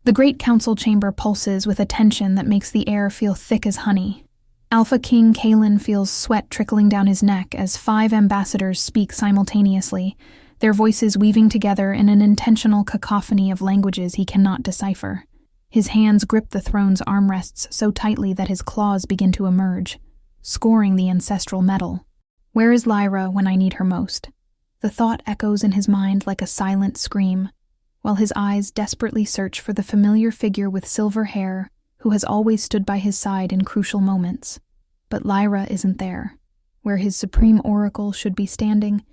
The great council chamber pulses with a tension that makes the air feel thick as honey. Alpha King Kalen feels sweat trickling down his neck as 5 ambassadors speak simultaneously, their voices weaving together in an intentional cacophony of languages he cannot decipher. His hands grip the throne's armrests so tightly that his claws begin to emerge, scoring the ancestral metal. Where is Lyra when I need her most? The thought echoes in his mind like a silent scream, while his eyes desperately search for the familiar figure with silver hair who has always stood by his side in crucial moments. But Lyra isn't there. Where his supreme oracle should be standing,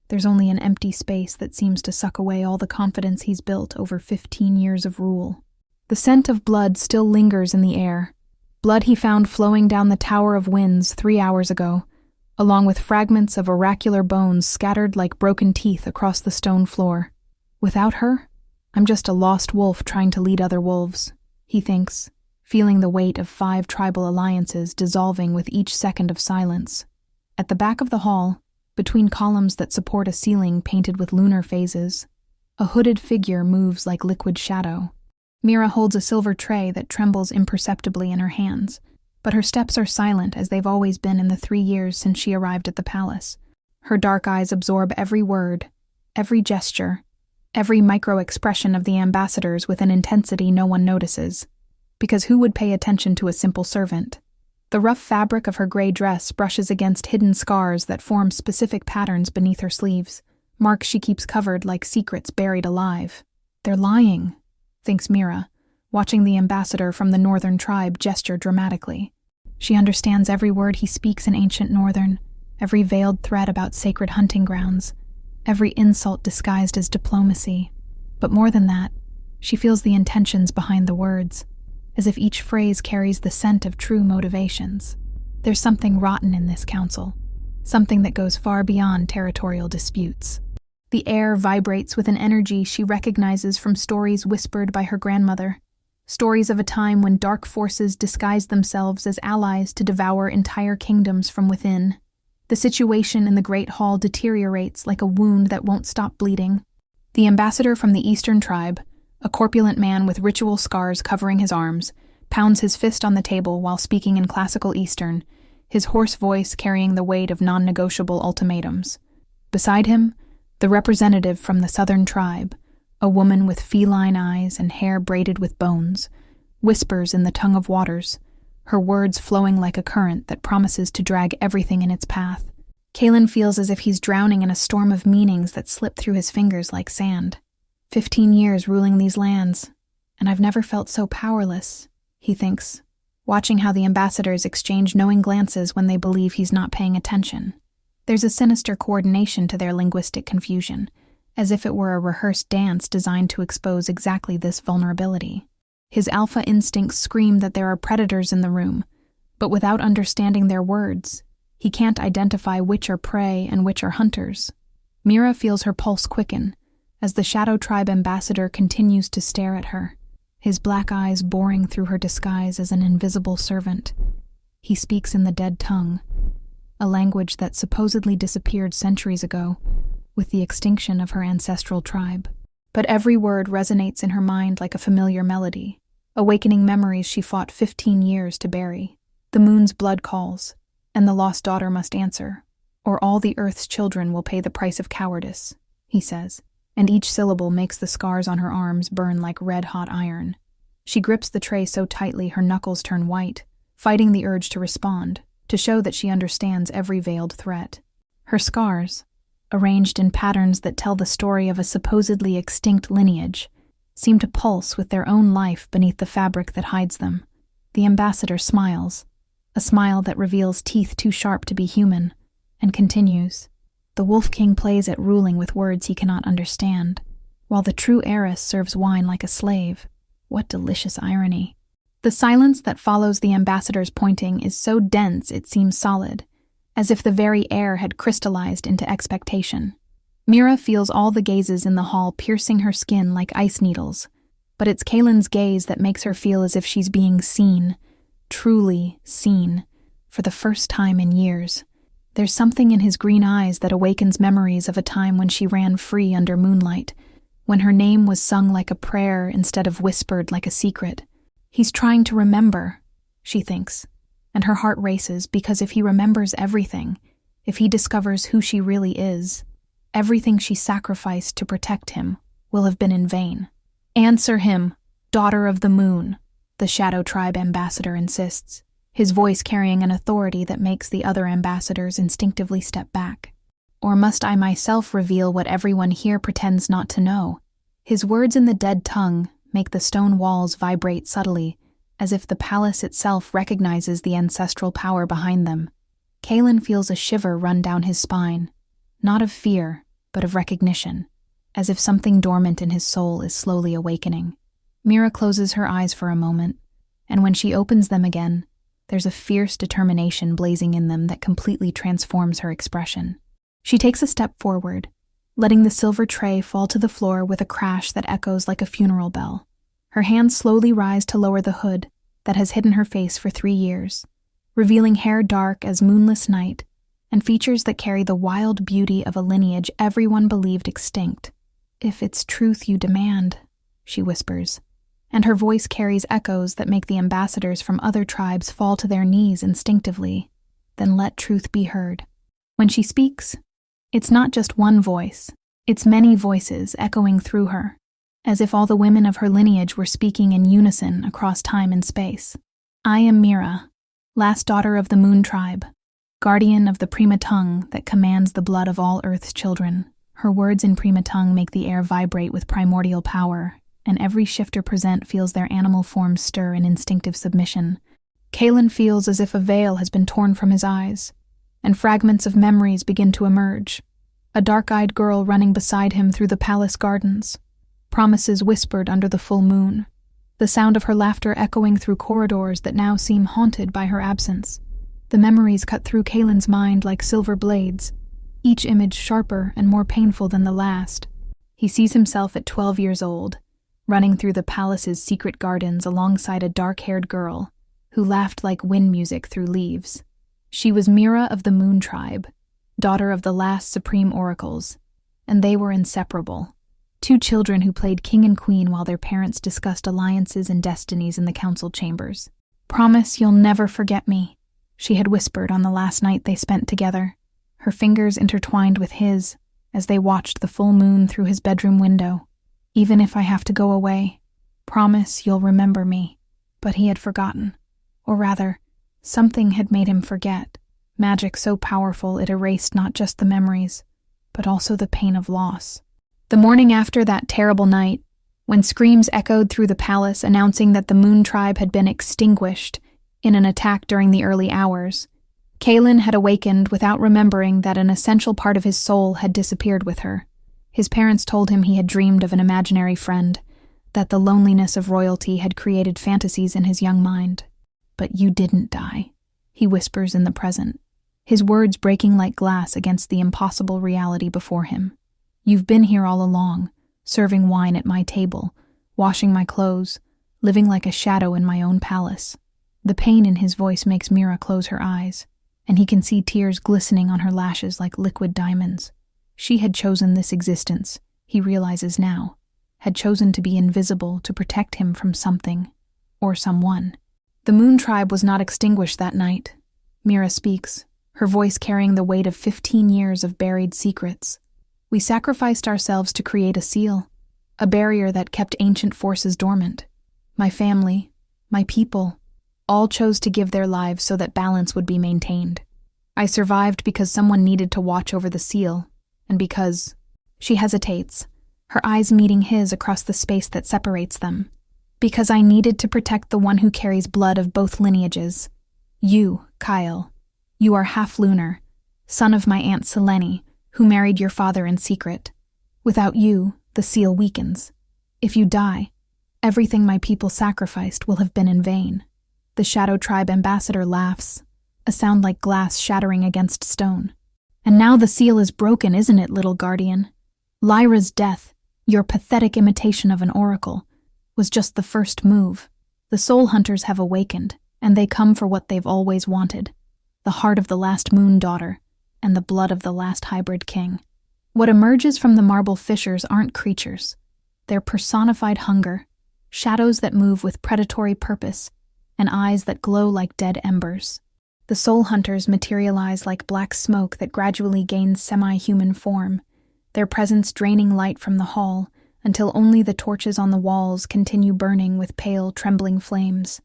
there's only an empty space that seems to suck away all the confidence he's built over 15 years of rule. The scent of blood still lingers in the air, blood he found flowing down the Tower of Winds 3 hours ago, along with fragments of oracular bones scattered like broken teeth across the stone floor. Without her, I'm just a lost wolf trying to lead other wolves, he thinks, feeling the weight of 5 tribal alliances dissolving with each second of silence. At the back of the hall, between columns that support a ceiling painted with lunar phases, a hooded figure moves like liquid shadow. Mira holds a silver tray that trembles imperceptibly in her hands, but her steps are silent as they've always been in the 3 years since she arrived at the palace. Her dark eyes absorb every word, every gesture, every micro-expression of the ambassadors with an intensity no one notices. Because who would pay attention to a simple servant? The rough fabric of her gray dress brushes against hidden scars that form specific patterns beneath her sleeves, marks she keeps covered like secrets buried alive. They're lying, thinks Mira, watching the ambassador from the northern tribe gesture dramatically. She understands every word he speaks in ancient northern, every veiled threat about sacred hunting grounds, every insult disguised as diplomacy. But more than that, she feels the intentions behind the words, as if each phrase carries the scent of true motivations. There's something rotten in this council, something that goes far beyond territorial disputes. The air vibrates with an energy she recognizes from stories whispered by her grandmother, stories of a time when dark forces disguised themselves as allies to devour entire kingdoms from within. The situation in the Great Hall deteriorates like a wound that won't stop bleeding. The ambassador from the Eastern tribe, a corpulent man with ritual scars covering his arms, pounds his fist on the table while speaking in classical Eastern, his hoarse voice carrying the weight of non-negotiable ultimatums. Beside him, the representative from the Southern tribe, a woman with feline eyes and hair braided with bones, whispers in the tongue of waters, her words flowing like a current that promises to drag everything in its path. Kalen feels as if he's drowning in a storm of meanings that slip through his fingers like sand. 15 years ruling these lands, and I've never felt so powerless, he thinks, watching how the ambassadors exchange knowing glances when they believe he's not paying attention. There's a sinister coordination to their linguistic confusion, as if it were a rehearsed dance designed to expose exactly this vulnerability. His alpha instincts scream that there are predators in the room, but without understanding their words, he can't identify which are prey and which are hunters. Mira feels her pulse quicken as the Shadow Tribe ambassador continues to stare at her, his black eyes boring through her disguise as an invisible servant. He speaks in the dead tongue, a language that supposedly disappeared centuries ago with the extinction of her ancestral tribe. But every word resonates in her mind like a familiar melody, awakening memories she fought 15 years to bury. The moon's blood calls, and the lost daughter must answer, or all the earth's children will pay the price of cowardice, he says, and each syllable makes the scars on her arms burn like red-hot iron. She grips the tray so tightly her knuckles turn white, fighting the urge to respond, to show that she understands every veiled threat. Her scars, arranged in patterns that tell the story of a supposedly extinct lineage, seem to pulse with their own life beneath the fabric that hides them. The ambassador smiles, a smile that reveals teeth too sharp to be human, and continues. The Wolf King plays at ruling with words he cannot understand, while the true heiress serves wine like a slave. What delicious irony. The silence that follows the ambassador's pointing is so dense it seems solid, as if the very air had crystallized into expectation. Mira feels all the gazes in the hall piercing her skin like ice needles, but it's Kalen's gaze that makes her feel as if she's being seen, truly seen, for the first time in years. There's something in his green eyes that awakens memories of a time when she ran free under moonlight, when her name was sung like a prayer instead of whispered like a secret. He's trying to remember, she thinks, and her heart races because if he remembers everything, if he discovers who she really is, everything she sacrificed to protect him will have been in vain. Answer him, daughter of the moon, the Shadow Tribe ambassador insists, his voice carrying an authority that makes the other ambassadors instinctively step back. Or must I myself reveal what everyone here pretends not to know? His words in the dead tongue make the stone walls vibrate subtly, as if the palace itself recognizes the ancestral power behind them. Kaelin feels a shiver run down his spine, not of fear, but of recognition, as if something dormant in his soul is slowly awakening. Mira closes her eyes for a moment, and when she opens them again, there's a fierce determination blazing in them that completely transforms her expression. She takes a step forward, letting the silver tray fall to the floor with a crash that echoes like a funeral bell. Her hands slowly rise to lower the hood that has hidden her face for 3 years, revealing hair dark as moonless night and features that carry the wild beauty of a lineage everyone believed extinct. "If it's truth you demand," she whispers, and her voice carries echoes that make the ambassadors from other tribes fall to their knees instinctively. "Then let truth be heard." When she speaks, it's not just one voice, it's many voices echoing through her, as if all the women of her lineage were speaking in unison across time and space. "I am Mira, last daughter of the Moon Tribe, guardian of the Prima Tongue that commands the blood of all Earth's children." Her words in Prima Tongue make the air vibrate with primordial power, and every shifter present feels their animal forms stir in instinctive submission. Kaelin feels as if a veil has been torn from his eyes, and fragments of memories begin to emerge. A dark-eyed girl running beside him through the palace gardens, promises whispered under the full moon, the sound of her laughter echoing through corridors that now seem haunted by her absence. The memories cut through Kaelin's mind like silver blades, each image sharper and more painful than the last. He sees himself at 12 years old, running through the palace's secret gardens alongside a dark-haired girl who laughed like wind music through leaves. She was Mira of the Moon Tribe, daughter of the last supreme oracles, and they were inseparable. 2 children who played king and queen while their parents discussed alliances and destinies in the council chambers. "Promise you'll never forget me," she had whispered on the last night they spent together, her fingers intertwined with his as they watched the full moon through his bedroom window. "Even if I have to go away, promise you'll remember me." But he had forgotten. Or rather, something had made him forget. Magic so powerful it erased not just the memories, but also the pain of loss. The morning after that terrible night, when screams echoed through the palace announcing that the Moon Tribe had been extinguished in an attack during the early hours, Kaelin had awakened without remembering that an essential part of his soul had disappeared with her. His parents told him he had dreamed of an imaginary friend, that the loneliness of royalty had created fantasies in his young mind. "But you didn't die," he whispers in the present, his words breaking like glass against the impossible reality before him. "You've been here all along, serving wine at my table, washing my clothes, living like a shadow in my own palace." The pain in his voice makes Mira close her eyes, and he can see tears glistening on her lashes like liquid diamonds. She had chosen this existence, he realizes now, had chosen to be invisible to protect him from something, or someone. The Moon Tribe was not extinguished that night. Mira speaks, her voice carrying the weight of 15 years of buried secrets. "We sacrificed ourselves to create a seal, a barrier that kept ancient forces dormant. My family, my people, all chose to give their lives so that balance would be maintained. I survived because someone needed to watch over the seal, and because..." She hesitates, her eyes meeting his across the space that separates them. "Because I needed to protect the one who carries blood of both lineages. You, Kyle. You are half-lunar, son of my Aunt Selene, who married your father in secret. Without you, the seal weakens. If you die, everything my people sacrificed will have been in vain." The Shadow Tribe ambassador laughs, a sound like glass shattering against stone. "And now the seal is broken, isn't it, little guardian? Lyra's death, your pathetic imitation of an oracle, was just the first move. The soul hunters have awakened, and they come for what they've always wanted, the heart of the last moon daughter, and the blood of the last hybrid king. What emerges from the marble fissures aren't creatures. They're personified hunger, shadows that move with predatory purpose, and eyes that glow like dead embers. The soul hunters materialize like black smoke that gradually gains semi-human form, their presence draining light from the hall until only the torches on the walls continue burning with pale, trembling flames.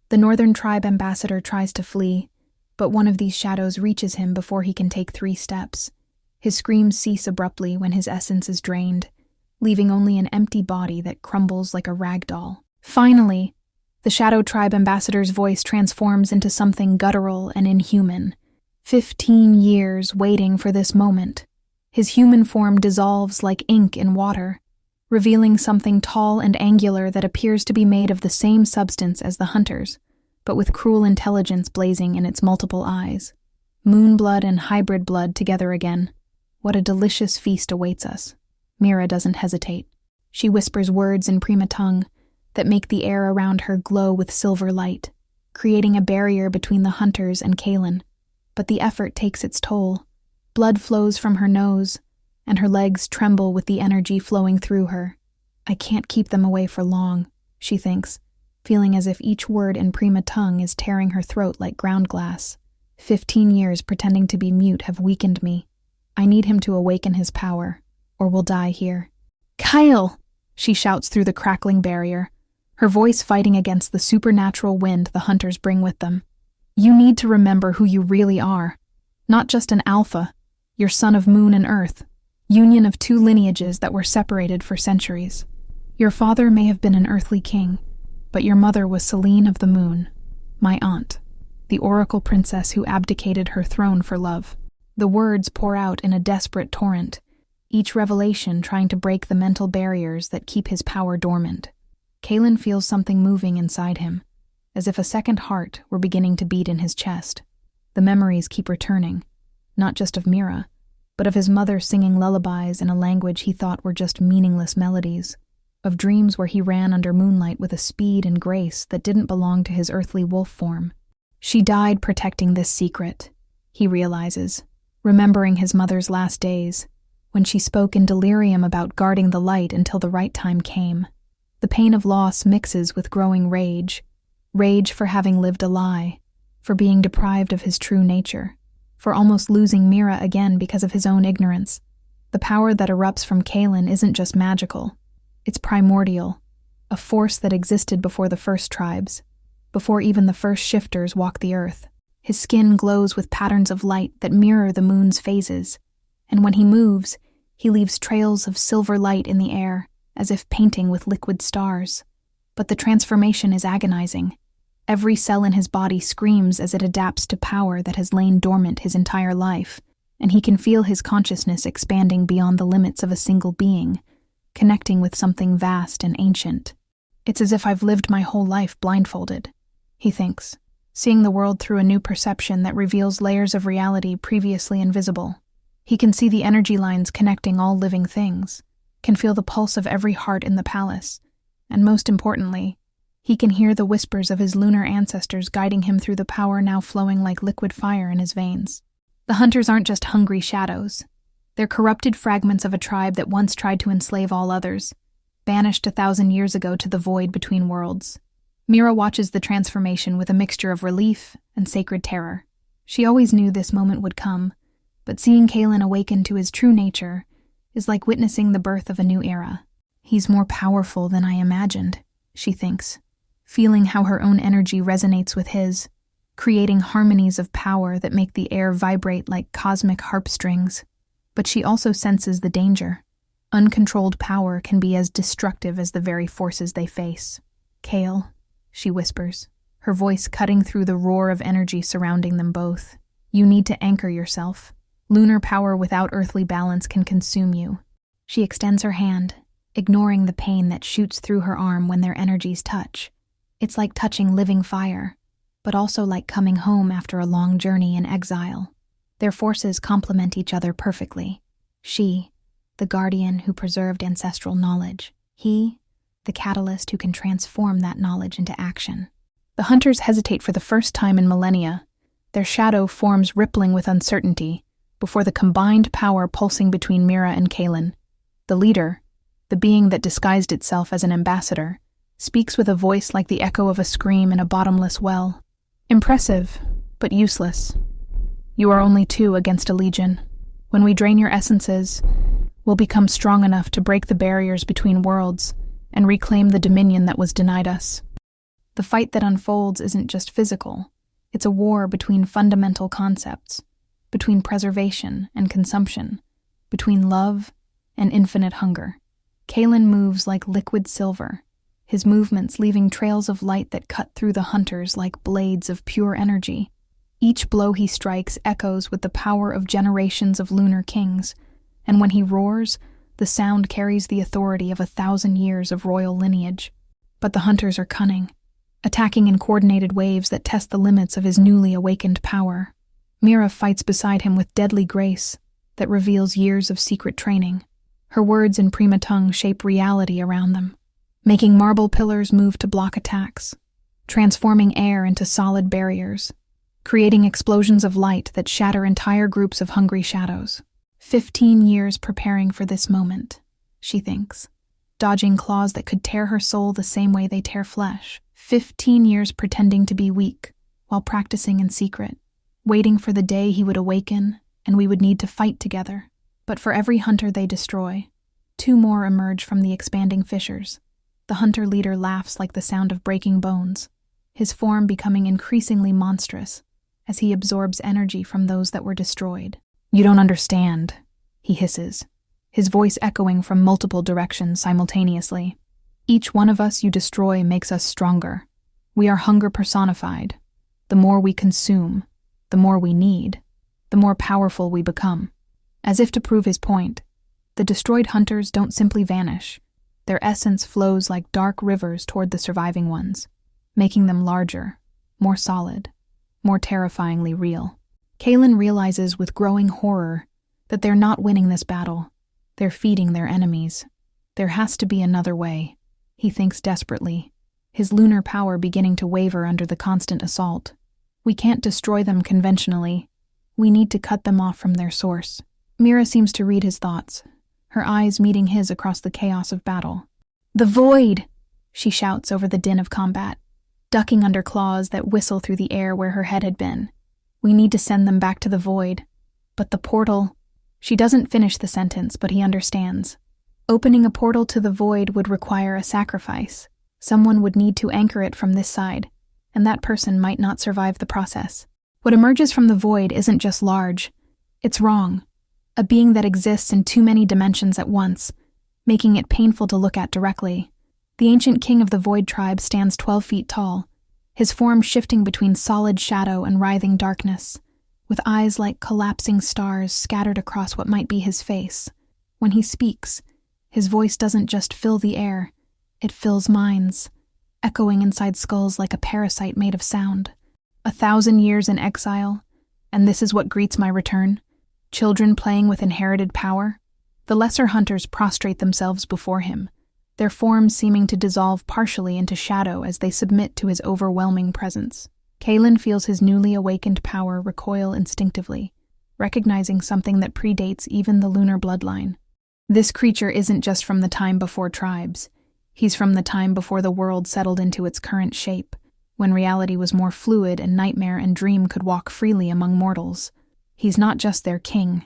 The northern tribe ambassador tries to flee, but one of these shadows reaches him before he can take 3 steps. His screams cease abruptly when his essence is drained, leaving only an empty body that crumbles like a rag doll. Finally, the Shadow Tribe ambassador's voice transforms into something guttural and inhuman. 15 years waiting for this moment. His human form dissolves like ink in water, revealing something tall and angular that appears to be made of the same substance as the hunters, but with cruel intelligence blazing in its multiple eyes. Moon blood and hybrid blood together again. What a delicious feast awaits us. Mira doesn't hesitate. She whispers words in prima tongue that make the air around her glow with silver light, creating a barrier between the hunters and Kaelin. But the effort takes its toll. Blood flows from her nose, and her legs tremble with the energy flowing through her. I can't keep them away for long, she thinks, feeling as if each word in prima tongue is tearing her throat like ground glass. 15 years pretending to be mute have weakened me. I need him to awaken his power, or we'll die here. Kyle! She shouts through the crackling barrier, her voice fighting against the supernatural wind the hunters bring with them. You need to remember who you really are. Not just an alpha, you're son of moon and earth, union of 2 lineages that were separated for centuries. Your father may have been an earthly king, but your mother was Selene of the moon, my aunt, the oracle princess who abdicated her throne for love. The words pour out in a desperate torrent, each revelation trying to break the mental barriers that keep his power dormant. Kaelin feels something moving inside him, as if a second heart were beginning to beat in his chest. The memories keep returning, not just of Mira, but of his mother singing lullabies in a language he thought were just meaningless melodies, of dreams where he ran under moonlight with a speed and grace that didn't belong to his earthly wolf form. She died protecting this secret, he realizes, remembering his mother's last days, when she spoke in delirium about guarding the light until the right time came. The pain of loss mixes with growing rage for having lived a lie, for being deprived of his true nature, for almost losing Mira again because of his own ignorance. The power that erupts from Kaelin isn't just magical, it's primordial, a force that existed before the first tribes, before even the first shifters walked the earth. His skin glows with patterns of light that mirror the moon's phases, and when he moves, he leaves trails of silver light in the air, as if painting with liquid stars. But the transformation is agonizing. Every cell in his body screams as it adapts to power that has lain dormant his entire life, and he can feel his consciousness expanding beyond the limits of a single being, connecting with something vast and ancient. It's as if I've lived my whole life blindfolded, he thinks, seeing the world through a new perception that reveals layers of reality previously invisible. He can see the energy lines connecting all living things, can feel the pulse of every heart in the palace, and most importantly, he can hear the whispers of his lunar ancestors guiding him through the power now flowing like liquid fire in his veins. The hunters aren't just hungry shadows. They're corrupted fragments of a tribe that once tried to enslave all others, banished 1,000 years ago to the void between worlds. Mira watches the transformation with a mixture of relief and sacred terror. She always knew this moment would come, but seeing Kaelin awaken to his true nature is like witnessing the birth of a new era. He's more powerful than I imagined, she thinks, feeling how her own energy resonates with his, creating harmonies of power that make the air vibrate like cosmic harp strings. But she also senses the danger. Uncontrolled power can be as destructive as the very forces they face. Kael, she whispers, her voice cutting through the roar of energy surrounding them both. You need to anchor yourself. Lunar power without earthly balance can consume you. She extends her hand, ignoring the pain that shoots through her arm when their energies touch. It's like touching living fire, but also like coming home after a long journey in exile. Their forces complement each other perfectly. She, the guardian who preserved ancestral knowledge. He, the catalyst who can transform that knowledge into action. The hunters hesitate for the first time in millennia, their shadow forms rippling with uncertainty, before the combined power pulsing between Mira and Kaelin. The leader, The being that disguised itself as an ambassador speaks with a voice like the echo of a scream in a bottomless well. Impressive, but useless. You are only 2 against a legion. When we drain your essences, we'll become strong enough to break the barriers between worlds and reclaim the dominion that was denied us. The fight that unfolds isn't just physical. It's a war between fundamental concepts, between preservation and consumption, between love and infinite hunger. Kalen moves like liquid silver, his movements leaving trails of light that cut through the hunters like blades of pure energy. Each blow he strikes echoes with the power of generations of lunar kings, and when he roars, the sound carries the authority of 1,000 years of royal lineage. But the hunters are cunning, attacking in coordinated waves that test the limits of his newly awakened power. Mira fights beside him with deadly grace that reveals years of secret training. Her words in prima tongue shape reality around them, making marble pillars move to block attacks, transforming air into solid barriers, creating explosions of light that shatter entire groups of hungry shadows. 15 years preparing for this moment, she thinks, dodging claws that could tear her soul the same way they tear flesh. 15 years pretending to be weak while practicing in secret, waiting for the day he would awaken and we would need to fight together. But for every hunter they destroy, 2 more emerge from the expanding fissures. The hunter leader laughs like the sound of breaking bones, his form becoming increasingly monstrous as he absorbs energy from those that were destroyed. "You don't understand," he hisses, his voice echoing from multiple directions simultaneously. "Each one of us you destroy makes us stronger. We are hunger personified. The more we consume, the more we need, the more powerful we become." As if to prove his point, the destroyed hunters don't simply vanish. Their essence flows like dark rivers toward the surviving ones, making them larger, more solid, more terrifyingly real. Kalen realizes with growing horror that they're not winning this battle. They're feeding their enemies. There has to be another way, he thinks desperately, his lunar power beginning to waver under the constant assault. We can't destroy them conventionally. We need to cut them off from their source. Mira seems to read his thoughts, her eyes meeting his across the chaos of battle. "The void!" she shouts over the din of combat, ducking under claws that whistle through the air where her head had been. "We need to send them back to the void. But the portal..." She doesn't finish the sentence, but he understands. Opening a portal to the void would require a sacrifice. Someone would need to anchor it from this side, and that person might not survive the process. What emerges from the void isn't just large. It's wrong. A being that exists in too many dimensions at once, making it painful to look at directly. The ancient king of the Void tribe stands 12 feet tall, his form shifting between solid shadow and writhing darkness, with eyes like collapsing stars scattered across what might be his face. When he speaks, his voice doesn't just fill the air, it fills minds, echoing inside skulls like a parasite made of sound. 1,000 years in exile, and this is what greets my return? Children playing with inherited power? The lesser hunters prostrate themselves before him, their forms seeming to dissolve partially into shadow as they submit to his overwhelming presence. Kalen feels his newly awakened power recoil instinctively, recognizing something that predates even the lunar bloodline. This creature isn't just from the time before tribes. He's from the time before the world settled into its current shape, when reality was more fluid and nightmare and dream could walk freely among mortals. He's not just their king,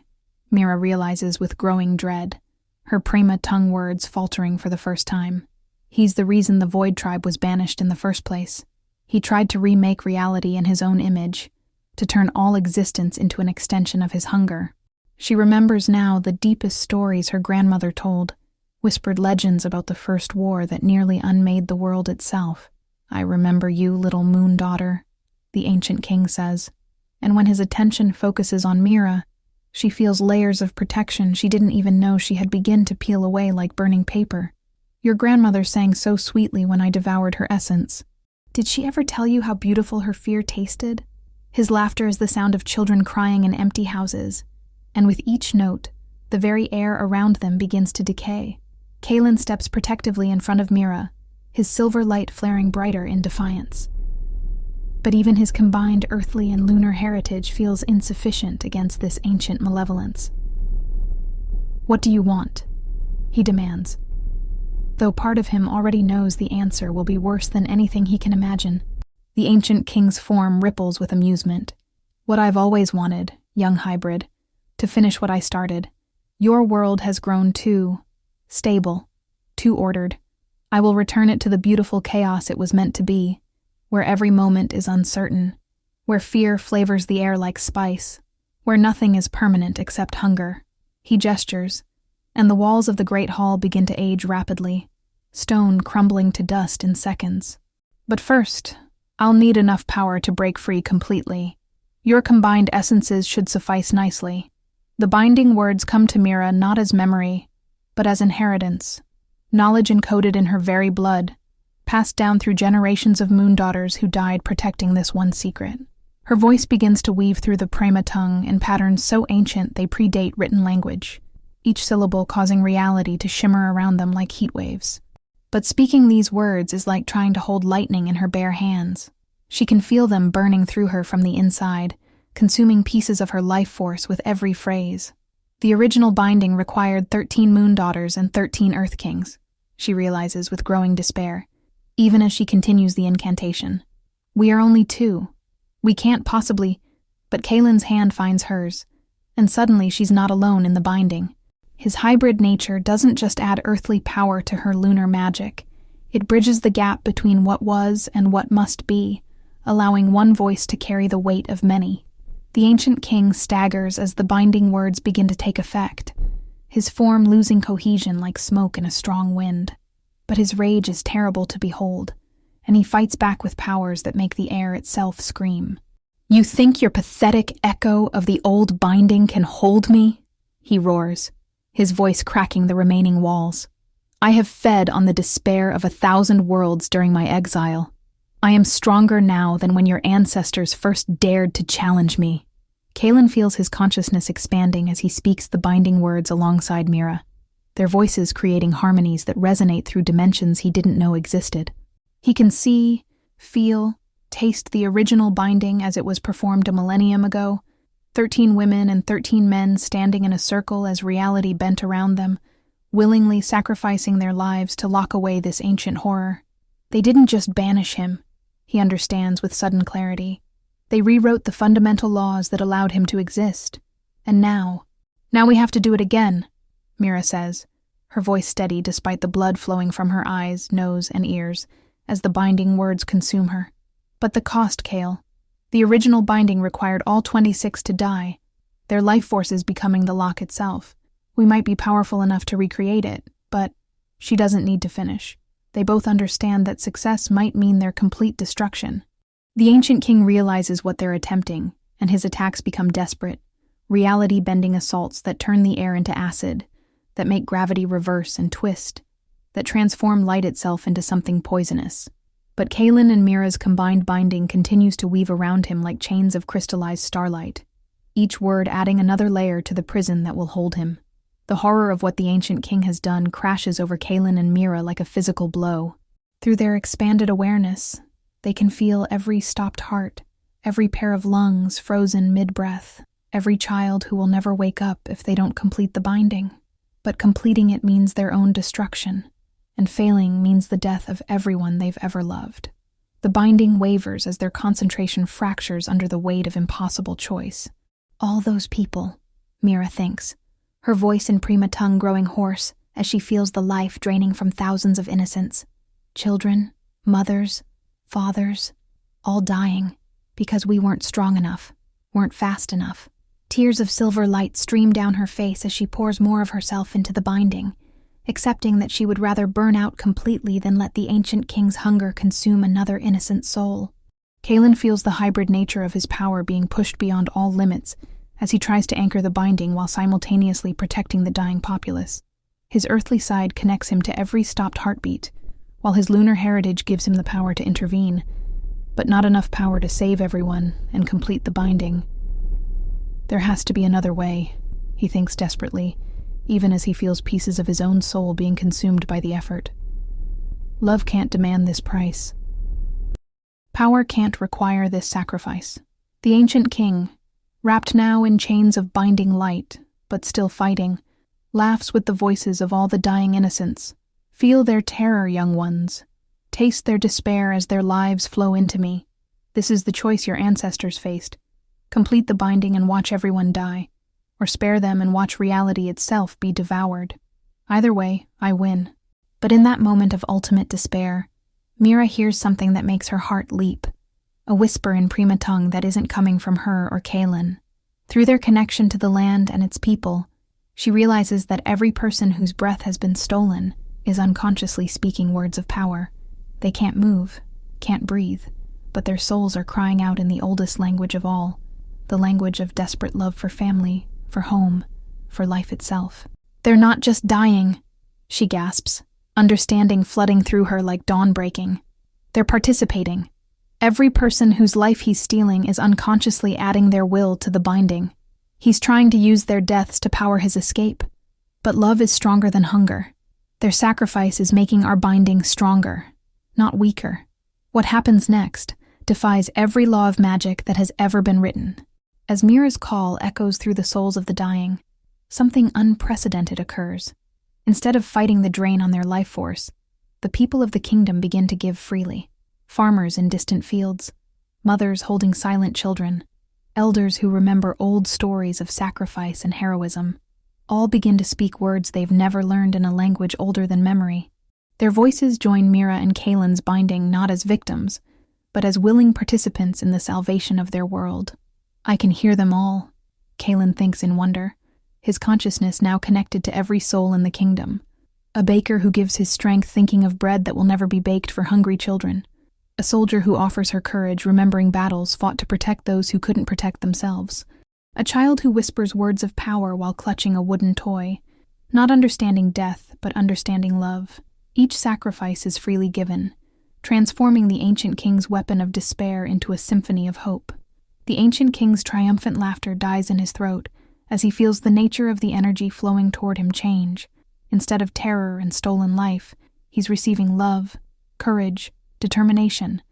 Mira realizes with growing dread, her prima tongue words faltering for the first time. He's the reason the Void tribe was banished in the first place. He tried to remake reality in his own image, to turn all existence into an extension of his hunger. She remembers now the deepest stories her grandmother told, whispered legends about the first war that nearly unmade the world itself. "I remember you, little moon daughter," the ancient king says. And when his attention focuses on Mira, she feels layers of protection she didn't even know she had begun to peel away like burning paper. "Your grandmother sang so sweetly when I devoured her essence. Did she ever tell you how beautiful her fear tasted?" His laughter is the sound of children crying in empty houses, and with each note, the very air around them begins to decay. Kalen steps protectively in front of Mira, his silver light flaring brighter in defiance. But even his combined earthly and lunar heritage feels insufficient against this ancient malevolence. "What do you want?" he demands, though part of him already knows the answer will be worse than anything he can imagine. The ancient king's form ripples with amusement. What I've always wanted, young hybrid, to finish what I started. Your world has grown too stable, too ordered. I will return it to the beautiful chaos it was meant to be, where every moment is uncertain, where fear flavors the air like spice, where nothing is permanent except hunger. He gestures, and the walls of the great hall begin to age rapidly, stone crumbling to dust in seconds. But first, I'll need enough power to break free completely. Your combined essences should suffice nicely. The binding words come to Mira not as memory, but as inheritance, knowledge encoded in her very blood, passed down through generations of moon daughters who died protecting this one secret. Her voice begins to weave through the Prema tongue in patterns so ancient they predate written language, each syllable causing reality to shimmer around them like heat waves. But speaking these words is like trying to hold lightning in her bare hands. She can feel them burning through her from the inside, consuming pieces of her life force with every phrase. The original binding required 13 moon daughters and 13 earth kings, she realizes with growing despair, even as she continues the incantation. We are only 2. We can't possibly, but Kalen's hand finds hers, and suddenly she's not alone in the binding. His hybrid nature doesn't just add earthly power to her lunar magic, it bridges the gap between what was and what must be, allowing one voice to carry the weight of many. The ancient king staggers as the binding words begin to take effect, his form losing cohesion like smoke in a strong wind. But his rage is terrible to behold, and he fights back with powers that make the air itself scream. You think your pathetic echo of the old binding can hold me? He roars, his voice cracking the remaining walls. I have fed on the despair of 1,000 worlds during my exile. I am stronger now than when your ancestors first dared to challenge me. Kalen feels his consciousness expanding as he speaks the binding words alongside Mira, their voices creating harmonies that resonate through dimensions he didn't know existed. He can see, feel, taste the original binding as it was performed a millennium ago, 13 women and 13 men standing in a circle as reality bent around them, willingly sacrificing their lives to lock away this ancient horror. They didn't just banish him, he understands with sudden clarity. They rewrote the fundamental laws that allowed him to exist. And now we have to do it again, Mira says, her voice steady despite the blood flowing from her eyes, nose, and ears, as the binding words consume her. But the cost, Kale. The original binding required all 26 to die, their life forces becoming the lock itself. We might be powerful enough to recreate it, but she doesn't need to finish. They both understand that success might mean their complete destruction. The ancient king realizes what they're attempting, and his attacks become desperate, reality-bending assaults that turn the air into acid, that make gravity reverse and twist, that transform light itself into something poisonous. But Kalen and Mira's combined binding continues to weave around him like chains of crystallized starlight, each word adding another layer to the prison that will hold him. The horror of what the ancient king has done crashes over Kalen and Mira like a physical blow. Through their expanded awareness, they can feel every stopped heart, every pair of lungs frozen mid-breath, every child who will never wake up if they don't complete the binding. But completing it means their own destruction, and failing means the death of everyone they've ever loved. The binding wavers as their concentration fractures under the weight of impossible choice. All those people, Mira thinks, her voice in Prima tongue growing hoarse as she feels the life draining from thousands of innocents. Children, mothers, fathers, all dying because we weren't strong enough, weren't fast enough. Tears of silver light stream down her face as she pours more of herself into the binding, accepting that she would rather burn out completely than let the ancient king's hunger consume another innocent soul. Kalen feels the hybrid nature of his power being pushed beyond all limits as he tries to anchor the binding while simultaneously protecting the dying populace. His earthly side connects him to every stopped heartbeat, while his lunar heritage gives him the power to intervene, but not enough power to save everyone and complete the binding. There has to be another way, he thinks desperately, even as he feels pieces of his own soul being consumed by the effort. Love can't demand this price. Power can't require this sacrifice. The ancient king, wrapped now in chains of binding light, but still fighting, laughs with the voices of all the dying innocents, Feel their terror, young ones. Taste their despair as their lives flow into me. This is the choice your ancestors faced. Complete the binding and watch everyone die, or spare them and watch reality itself be devoured. Either way, I win. But in that moment of ultimate despair, Mira hears something that makes her heart leap. A whisper in Prima tongue that isn't coming from her or Kaelin. Through their connection to the land and its people, she realizes that every person whose breath has been stolen is unconsciously speaking words of power. They can't move, can't breathe, but their souls are crying out in the oldest language of all, the language of desperate love for family, for home, for life itself. They're not just dying, she gasps, understanding flooding through her like dawn breaking. They're participating. Every person whose life he's stealing is unconsciously adding their will to the binding. He's trying to use their deaths to power his escape. But love is stronger than hunger. Their sacrifice is making our binding stronger, not weaker. What happens next defies every law of magic that has ever been written. As Mira's call echoes through the souls of the dying, something unprecedented occurs. Instead of fighting the drain on their life force, the people of the kingdom begin to give freely. Farmers in distant fields, mothers holding silent children, elders who remember old stories of sacrifice and heroism, all begin to speak words they've never learned in a language older than memory. Their voices join Mira and Kaelin's binding not as victims, but as willing participants in the salvation of their world. I can hear them all, Kaelin thinks in wonder, his consciousness now connected to every soul in the kingdom. A baker who gives his strength thinking of bread that will never be baked for hungry children. A soldier who offers her courage remembering battles fought to protect those who couldn't protect themselves. A child who whispers words of power while clutching a wooden toy, not understanding death, but understanding love. Each sacrifice is freely given, transforming the ancient king's weapon of despair into a symphony of hope. The ancient king's triumphant laughter dies in his throat as he feels the nature of the energy flowing toward him change. Instead of terror and stolen life, he's receiving love, courage, determination,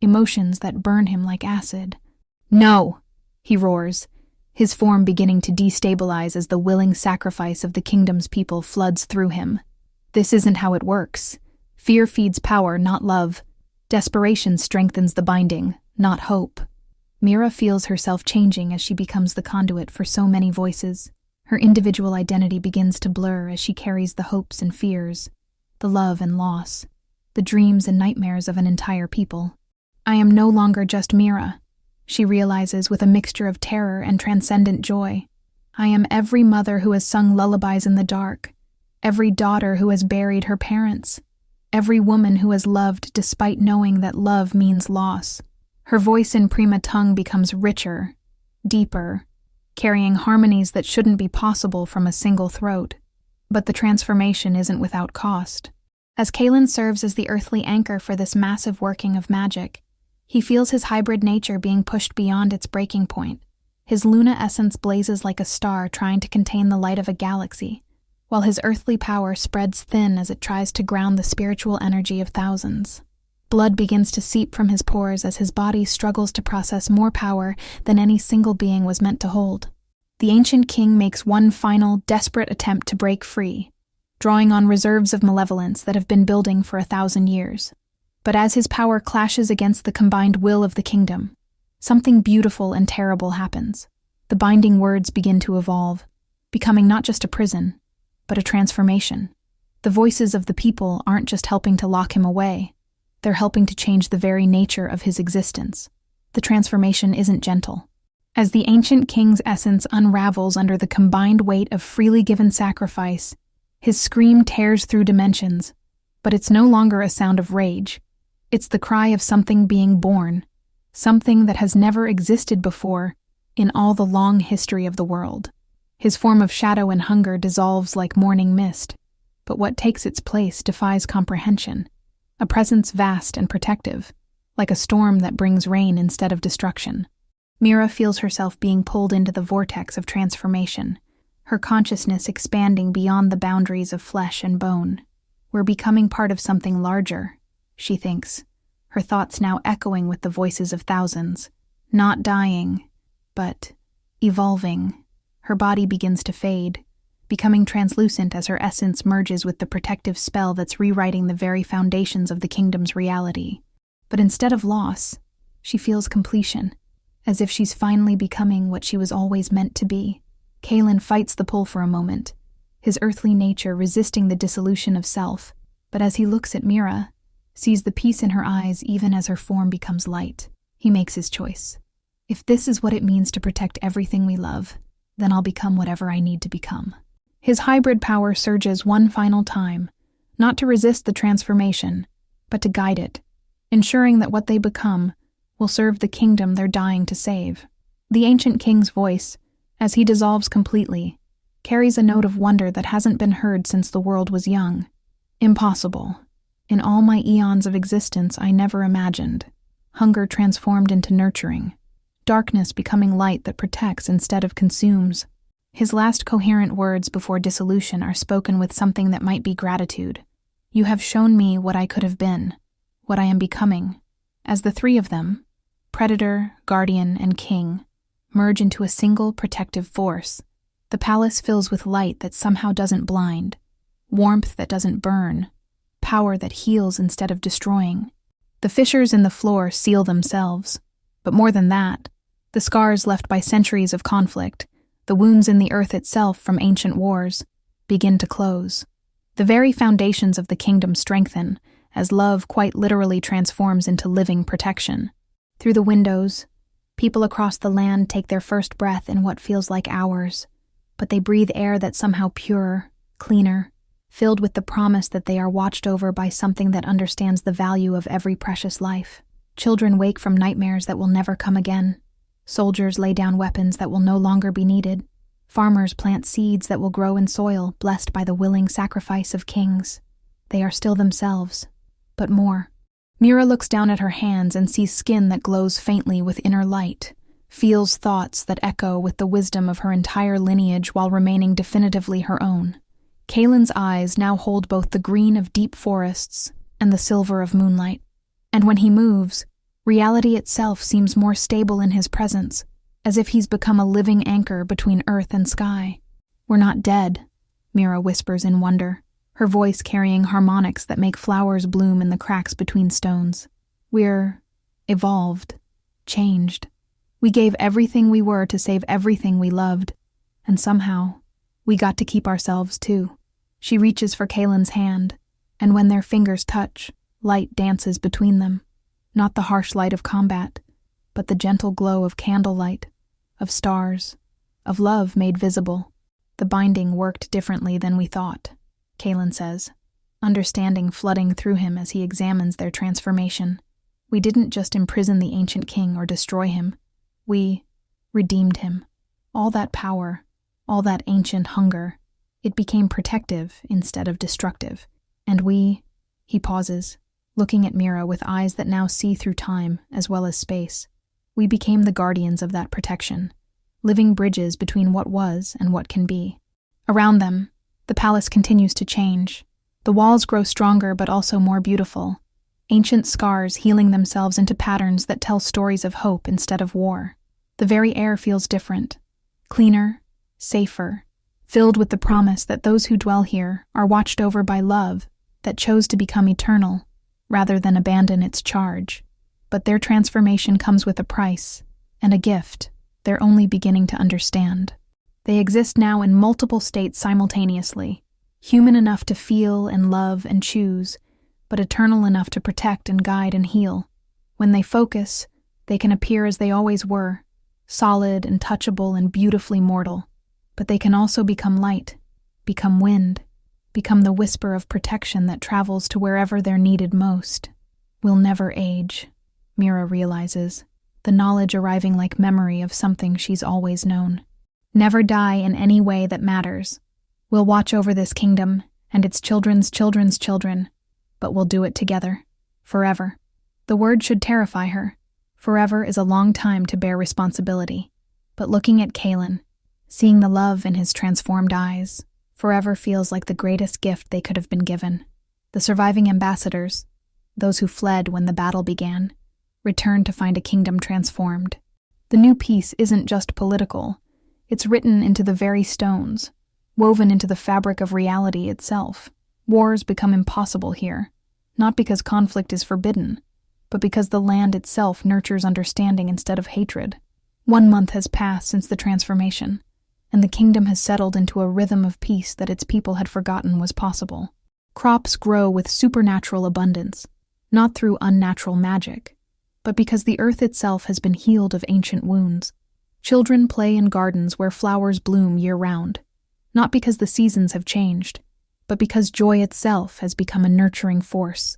emotions that burn him like acid. No, he roars, his form beginning to destabilize as the willing sacrifice of the kingdom's people floods through him. This isn't how it works. Fear feeds power, not love. Desperation strengthens the binding, not hope. Mira feels herself changing as she becomes the conduit for so many voices. Her individual identity begins to blur as she carries the hopes and fears, the love and loss, the dreams and nightmares of an entire people. I am no longer just Mira, she realizes with a mixture of terror and transcendent joy. I am every mother who has sung lullabies in the dark, every daughter who has buried her parents, every woman who has loved despite knowing that love means loss. Her voice in Prima tongue becomes richer, deeper, carrying harmonies that shouldn't be possible from a single throat. But the transformation isn't without cost. As Kaelin serves as the earthly anchor for this massive working of magic, he feels his hybrid nature being pushed beyond its breaking point. His Luna essence blazes like a star trying to contain the light of a galaxy, while his earthly power spreads thin as it tries to ground the spiritual energy of thousands. Blood begins to seep from his pores as his body struggles to process more power than any single being was meant to hold. The ancient king makes one final, desperate attempt to break free, drawing on reserves of malevolence that have been building for 1,000 years. But as his power clashes against the combined will of the kingdom, something beautiful and terrible happens. The binding words begin to evolve, becoming not just a prison, but a transformation. The voices of the people aren't just helping to lock him away, they're helping to change the very nature of his existence. The transformation isn't gentle. As the ancient king's essence unravels under the combined weight of freely given sacrifice, his scream tears through dimensions, but it's no longer a sound of rage. It's the cry of something being born, something that has never existed before in all the long history of the world. His form of shadow and hunger dissolves like morning mist, but what takes its place defies comprehension. A presence vast and protective, like a storm that brings rain instead of destruction. Mira feels herself being pulled into the vortex of transformation, her consciousness expanding beyond the boundaries of flesh and bone. We're becoming part of something larger, she thinks, her thoughts now echoing with the voices of thousands. Not dying, but evolving. Her body begins to fade, becoming translucent as her essence merges with the protective spell that's rewriting the very foundations of the kingdom's reality. But instead of loss, she feels completion, as if she's finally becoming what she was always meant to be. Kaelin fights the pull for a moment, his earthly nature resisting the dissolution of self, but as he looks at Mira, sees the peace in her eyes even as her form becomes light, he makes his choice. If this is what it means to protect everything we love, then I'll become whatever I need to become. His hybrid power surges one final time, not to resist the transformation, but to guide it, ensuring that what they become will serve the kingdom they're dying to save. The ancient king's voice, as he dissolves completely, carries a note of wonder that hasn't been heard since the world was young. Impossible. In all my eons of existence, I never imagined. Hunger transformed into nurturing. Darkness becoming light that protects instead of consumes. His last coherent words before dissolution are spoken with something that might be gratitude. You have shown me what I could have been, what I am becoming. As the three of them, Predator, Guardian, and King, merge into a single protective force, the palace fills with light that somehow doesn't blind, warmth that doesn't burn, power that heals instead of destroying. The fissures in the floor seal themselves, but more than that, the scars left by centuries of conflict, the wounds in the earth itself from ancient wars, begin to close. The very foundations of the kingdom strengthen, as love quite literally transforms into living protection. Through the windows, people across the land take their first breath in what feels like hours, but they breathe air that's somehow purer, cleaner, filled with the promise that they are watched over by something that understands the value of every precious life. Children wake from nightmares that will never come again. Soldiers lay down weapons that will no longer be needed. Farmers plant seeds that will grow in soil blessed by the willing sacrifice of kings. They are still themselves, but more. Mira looks down at her hands and sees skin that glows faintly with inner light, feels thoughts that echo with the wisdom of her entire lineage while remaining definitively her own. Kaelin's eyes now hold both the green of deep forests and the silver of moonlight, and when he moves, reality itself seems more stable in his presence, as if he's become a living anchor between earth and sky. We're not dead, Mira whispers in wonder, her voice carrying harmonics that make flowers bloom in the cracks between stones. We're evolved, changed. We gave everything we were to save everything we loved, and somehow, we got to keep ourselves too. She reaches for Kaelin's hand, and when their fingers touch, light dances between them. Not the harsh light of combat, but the gentle glow of candlelight, of stars, of love made visible. The binding worked differently than we thought, Kaelin says, understanding flooding through him as he examines their transformation. We didn't just imprison the ancient king or destroy him. We redeemed him. All that power, all that ancient hunger, it became protective instead of destructive. And he pauses, looking at Mira with eyes that now see through time as well as space. We became the guardians of that protection, living bridges between what was and what can be. Around them, the palace continues to change. The walls grow stronger but also more beautiful, ancient scars healing themselves into patterns that tell stories of hope instead of war. The very air feels different, cleaner, safer, filled with the promise that those who dwell here are watched over by love that chose to become eternal, rather than abandon its charge. But their transformation comes with a price, and a gift they're only beginning to understand. They exist now in multiple states simultaneously, human enough to feel and love and choose, but eternal enough to protect and guide and heal. When they focus, they can appear as they always were, solid and touchable and beautifully mortal. But they can also become light, become wind, become the whisper of protection that travels to wherever they're needed most. We'll never age, Mira realizes, the knowledge arriving like memory of something she's always known. Never die in any way that matters. We'll watch over this kingdom and its children's children's children, but we'll do it together, forever. The word should terrify her. Forever is a long time to bear responsibility. But looking at Kaelin, seeing the love in his transformed eyes, forever feels like the greatest gift they could have been given. The surviving ambassadors, those who fled when the battle began, returned to find a kingdom transformed. The new peace isn't just political. It's written into the very stones, woven into the fabric of reality itself. Wars become impossible here, not because conflict is forbidden, but because the land itself nurtures understanding instead of hatred. 1 month has passed since the transformation, and the kingdom has settled into a rhythm of peace that its people had forgotten was possible. Crops grow with supernatural abundance, not through unnatural magic, but because the earth itself has been healed of ancient wounds. Children play in gardens where flowers bloom year-round, not because the seasons have changed, but because joy itself has become a nurturing force.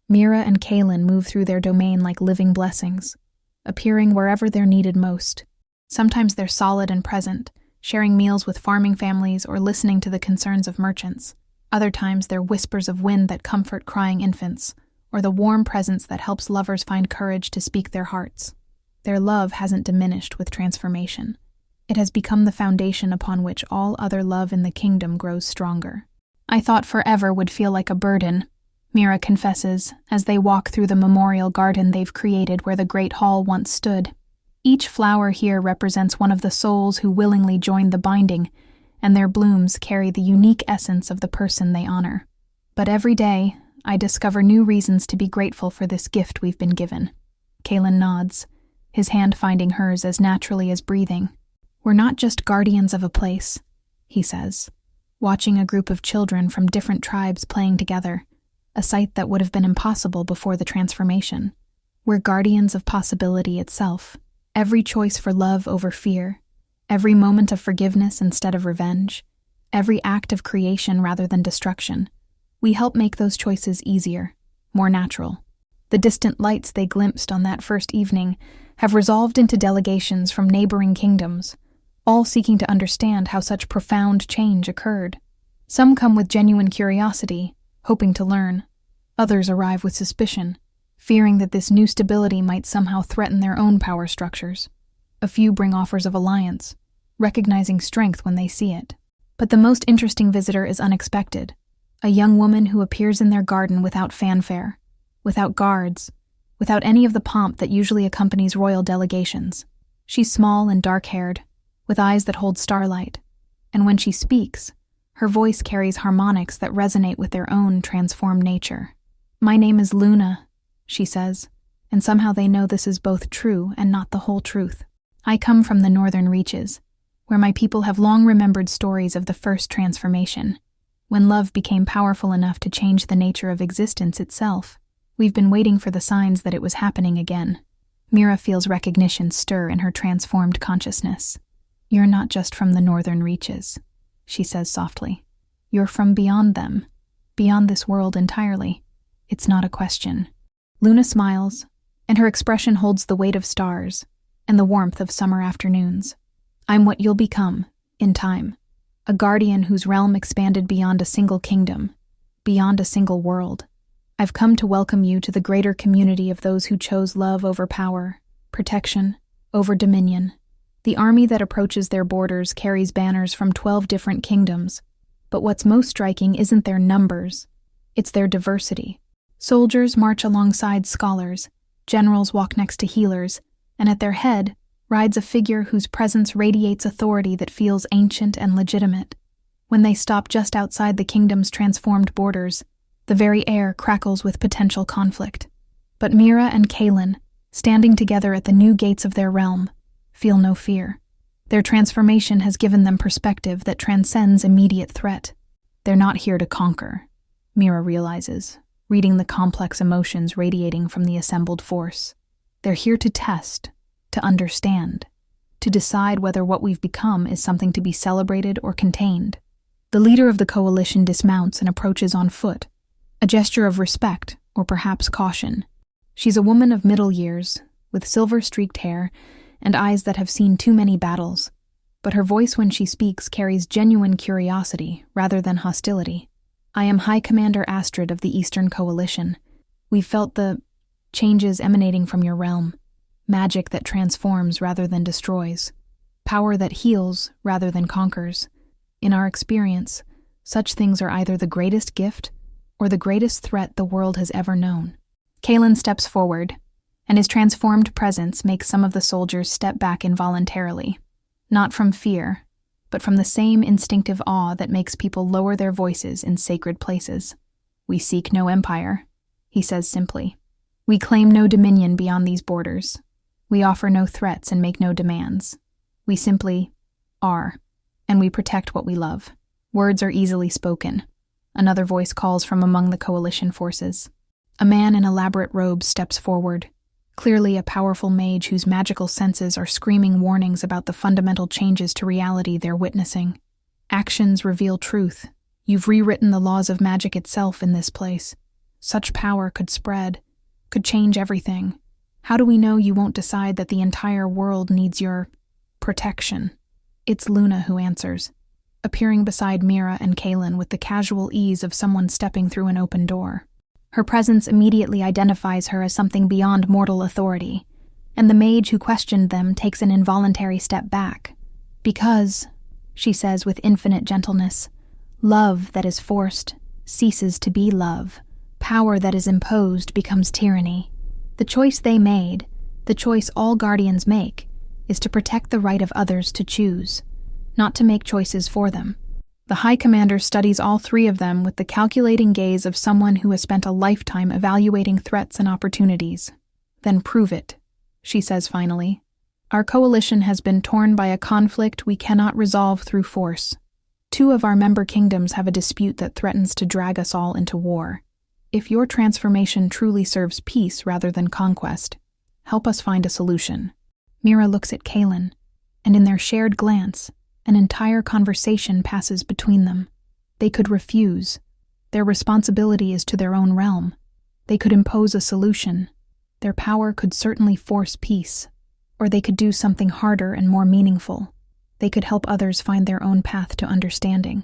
Mira and Kaelin move through their domain like living blessings, appearing wherever they're needed most. Sometimes they're solid and present, sharing meals with farming families or listening to the concerns of merchants. Other times they're whispers of wind that comfort crying infants, or the warm presence that helps lovers find courage to speak their hearts. Their love hasn't diminished with transformation. It has become the foundation upon which all other love in the kingdom grows stronger. I thought forever would feel like a burden, Mira confesses, as they walk through the memorial garden they've created where the great hall once stood. Each flower here represents one of the souls who willingly joined the binding, and their blooms carry the unique essence of the person they honor. But every day, I discover new reasons to be grateful for this gift we've been given. Kaelin nods, his hand finding hers as naturally as breathing. We're not just guardians of a place, he says, watching a group of children from different tribes playing together, a sight that would have been impossible before the transformation. We're guardians of possibility itself, every choice for love over fear, every moment of forgiveness instead of revenge, every act of creation rather than destruction. We help make those choices easier, more natural. The distant lights they glimpsed on that first evening have resolved into delegations from neighboring kingdoms, all seeking to understand how such profound change occurred. Some come with genuine curiosity, hoping to learn. Others arrive with suspicion, fearing that this new stability might somehow threaten their own power structures. A few bring offers of alliance, recognizing strength when they see it. But the most interesting visitor is unexpected, a young woman who appears in their garden without fanfare, without guards, without any of the pomp that usually accompanies royal delegations. She's small and dark-haired, with eyes that hold starlight, and when she speaks, her voice carries harmonics that resonate with their own transformed nature. "My name is Luna," she says, and somehow they know this is both true and not the whole truth. "I come from the northern reaches, where my people have long remembered stories of the first transformation, when love became powerful enough to change the nature of existence itself. We've been waiting for the signs that it was happening again." Mira feels recognition stir in her transformed consciousness. "You're not just from the northern reaches," she says softly. "You're from beyond them, beyond this world entirely. It's not a question." Luna smiles, and her expression holds the weight of stars and the warmth of summer afternoons. "I'm what you'll become, in time. A guardian whose realm expanded beyond a single kingdom, beyond a single world. I've come to welcome you to the greater community of those who chose love over power, protection over dominion. The army that approaches their borders carries banners from 12 different kingdoms, but what's most striking isn't their numbers, it's their diversity. Soldiers march alongside scholars, generals walk next to healers, and at their head rides a figure whose presence radiates authority that feels ancient and legitimate. When they stop just outside the kingdom's transformed borders, the very air crackles with potential conflict. But Mira and Kaelin, standing together at the new gates of their realm, feel no fear. Their transformation has given them perspective that transcends immediate threat. They're not here to conquer, Mira realizes, reading the complex emotions radiating from the assembled force. They're here to test, to understand, to decide whether what we've become is something to be celebrated or contained. The leader of the coalition dismounts and approaches on foot, a gesture of respect or perhaps caution. She's a woman of middle years, with silver-streaked hair and eyes that have seen too many battles, but her voice when she speaks carries genuine curiosity rather than hostility. "I am High Commander Astrid of the Eastern Coalition. We've felt the changes emanating from your realm, magic that transforms rather than destroys, power that heals rather than conquers. In our experience, such things are either the greatest gift or the greatest threat the world has ever known." Kaelin steps forward, and his transformed presence makes some of the soldiers step back involuntarily, not from fear, but from the same instinctive awe that makes people lower their voices in sacred places. "We seek no empire," he says simply. "We claim no dominion beyond these borders. We offer no threats and make no demands. We simply are, and we protect what we love." Words are easily spoken. Another voice calls from among the coalition forces. A man in elaborate robes steps forward, clearly a powerful mage whose magical senses are screaming warnings about the fundamental changes to reality they're witnessing. "Actions reveal truth. You've rewritten the laws of magic itself in this place. Such power could spread, could change everything. How do we know you won't decide that the entire world needs your protection?" It's Luna who answers, appearing beside Mira and Kaelin with the casual ease of someone stepping through an open door. Her presence immediately identifies her as something beyond mortal authority, and the mage who questioned them takes an involuntary step back. "Because," she says with infinite gentleness, "love that is forced ceases to be love. Power that is imposed becomes tyranny. The choice they made, the choice all guardians make, is to protect the right of others to choose, not to make choices for them." The High Commander studies all three of them with the calculating gaze of someone who has spent a lifetime evaluating threats and opportunities. "Then prove it," she says finally. "Our coalition has been torn by a conflict we cannot resolve through force. 2 of our member kingdoms have a dispute that threatens to drag us all into war. If your transformation truly serves peace rather than conquest, help us find a solution." Mira looks at Kaelin, and in their shared glance, an entire conversation passes between them. They could refuse. Their responsibility is to their own realm. They could impose a solution. Their power could certainly force peace. Or they could do something harder and more meaningful. They could help others find their own path to understanding.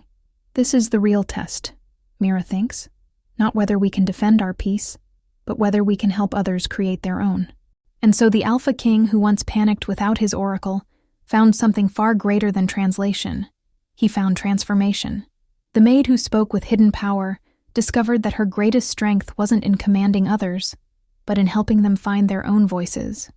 This is the real test, Mira thinks. Not whether we can defend our peace, but whether we can help others create their own. And so the Alpha King, who once panicked without his oracle, found something far greater than translation. He found transformation. The maid who spoke with hidden power discovered that her greatest strength wasn't in commanding others, but in helping them find their own voices.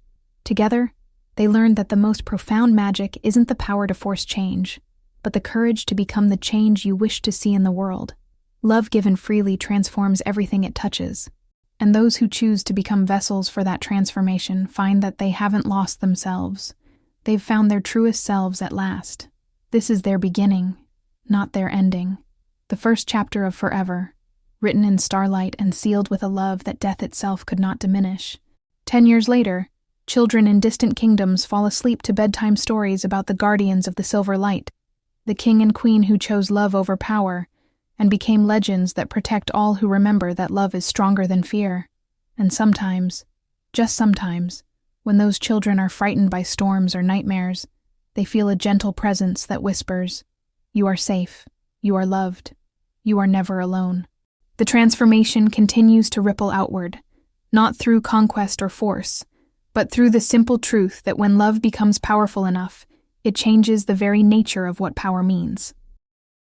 Together, they learned that the most profound magic isn't the power to force change, but the courage to become the change you wish to see in the world. Love given freely transforms everything it touches, and those who choose to become vessels for that transformation find that they haven't lost themselves. They've found their truest selves at last. This is their beginning, not their ending. The first chapter of Forever, written in starlight and sealed with a love that death itself could not diminish. 10 years later, children in distant kingdoms fall asleep to bedtime stories about the guardians of the silver light, the king and queen who chose love over power, and became legends that protect all who remember that love is stronger than fear. And sometimes, just sometimes, when those children are frightened by storms or nightmares, they feel a gentle presence that whispers, "You are safe, you are loved, you are never alone." The transformation continues to ripple outward, not through conquest or force, but through the simple truth that when love becomes powerful enough, it changes the very nature of what power means.